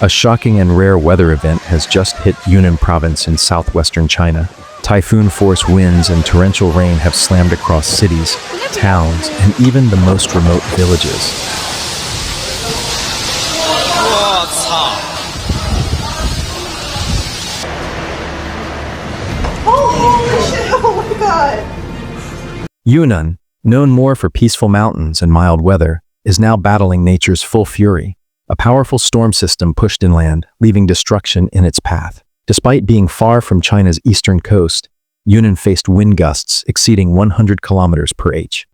A shocking and rare weather event has just hit Yunnan Province in southwestern China. Typhoon-force winds and torrential rain have slammed across cities, towns, and even the most remote villages. Holy shit, oh my god! Yunnan, known more for peaceful mountains and mild weather, is now battling nature's full fury. A powerful storm system pushed inland, leaving destruction in its path. Despite being far from China's eastern coast, Yunnan faced wind gusts exceeding 100 kilometers per h.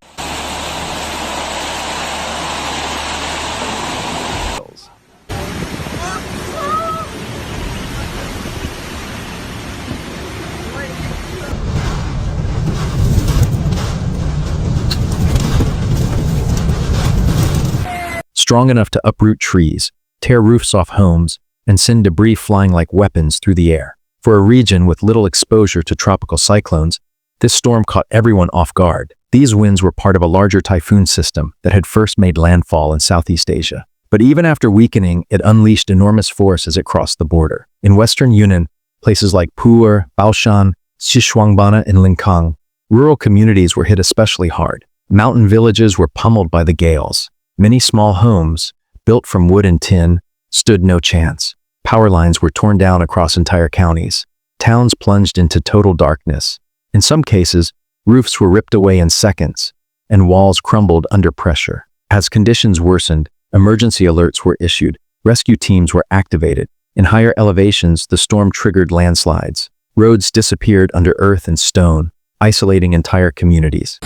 Strong enough to uproot trees, tear roofs off homes, and send debris flying like weapons through the air. For a region with little exposure to tropical cyclones, this storm caught everyone off guard. These winds were part of a larger typhoon system that had first made landfall in Southeast Asia. But even after weakening, it unleashed enormous force as it crossed the border. In western Yunnan, places like Pu'er, Baoshan, Xishuangbanna, and Linkang, rural communities were hit especially hard. Mountain villages were pummeled by the gales. Many small homes, built from wood and tin, stood no chance. Power lines were torn down across entire counties. Towns plunged into total darkness. In some cases, roofs were ripped away in seconds, and walls crumbled under pressure. As conditions worsened, emergency alerts were issued. Rescue teams were activated. In higher elevations, the storm triggered landslides. Roads disappeared under earth and stone, isolating entire communities.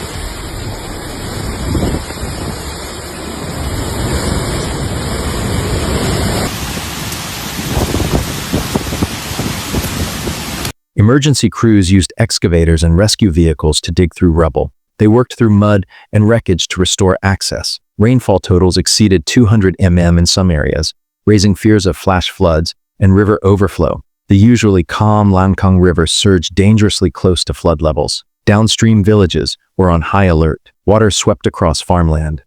Emergency crews used excavators and rescue vehicles to dig through rubble. They worked through mud and wreckage to restore access. Rainfall totals exceeded 200 mm in some areas, raising fears of flash floods and river overflow. The usually calm Lancang River surged dangerously close to flood levels. Downstream villages were on high alert. Water swept across farmland.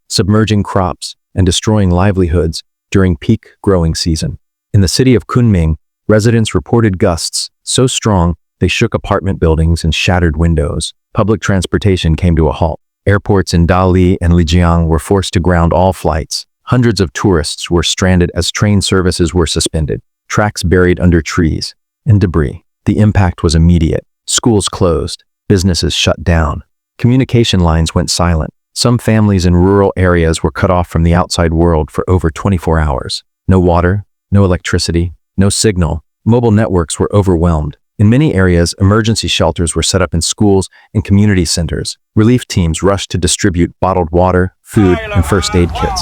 Submerging crops and destroying livelihoods during peak growing season. In the city of Kunming, residents reported gusts so strong they shook apartment buildings and shattered windows. Public transportation came to a halt. Airports in Dali and Lijiang were forced to ground all flights. Hundreds of tourists were stranded as train services were suspended. Tracks buried under trees and debris. The impact was immediate. Schools closed. Businesses shut down. Communication lines went silent. Some families in rural areas were cut off from the outside world for over 24 hours. No water, no electricity, no signal. Mobile networks were overwhelmed. In many areas, emergency shelters were set up in schools and community centers. Relief teams rushed to distribute bottled water, food, and first aid kits.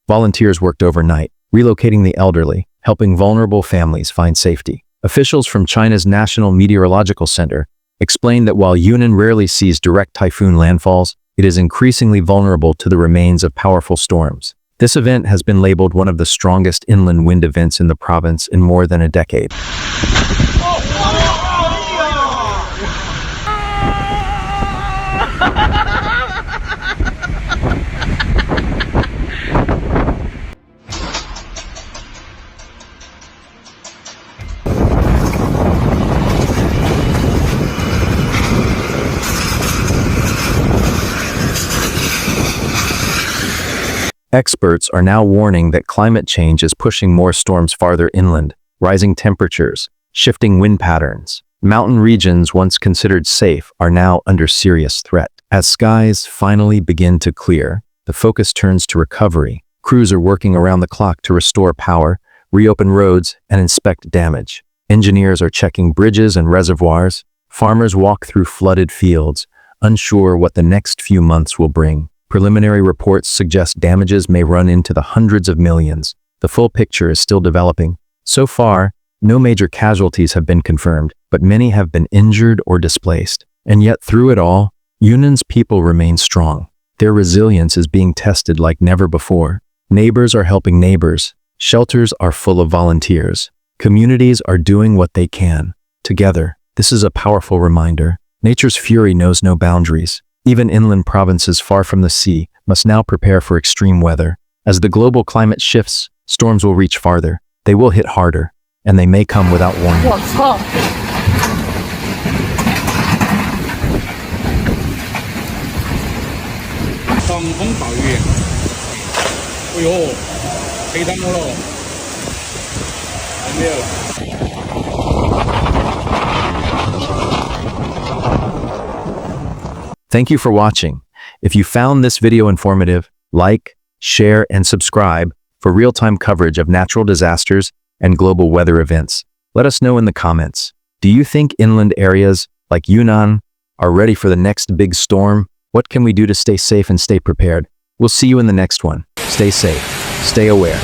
Volunteers worked overnight, relocating the elderly, helping vulnerable families find safety. Officials from China's National Meteorological Center explained that while Yunnan rarely sees direct typhoon landfalls, it is increasingly vulnerable to the remains of powerful storms. This event has been labeled one of the strongest inland wind events in the province in more than a decade. Experts are now warning that climate change is pushing more storms farther inland. Rising temperatures, shifting wind patterns. Mountain regions once considered safe are now under serious threat. As skies finally begin to clear, the focus turns to recovery. Crews are working around the clock to restore power, reopen roads, and inspect damage. Engineers are checking bridges and reservoirs. Farmers walk through flooded fields, unsure what the next few months will bring. Preliminary reports suggest damages may run into the hundreds of millions. The full picture is still developing. So far, No major casualties have been confirmed, but many have been injured or displaced. And yet through it all, Yunnan's people remain strong. Their resilience is being tested like never before. Neighbors are helping neighbors. Shelters are full of volunteers. Communities are doing what they can. Together, this is a powerful reminder. Nature's fury knows no boundaries. Even inland provinces far from the sea must now prepare for extreme weather. As the global climate shifts, storms will reach farther. They will hit harder, and they may come without warning. 我操！狂风暴雨，哎呦，黑到我了，没有了。Thank you for watching. If you found this video informative, like, share, and subscribe for real-time coverage of natural disasters and global weather events. Let us know in the comments. Do you think inland areas like Yunnan are ready for the next big storm? What can we do to stay safe and stay prepared? We'll see you in the next one. Stay safe. Stay aware.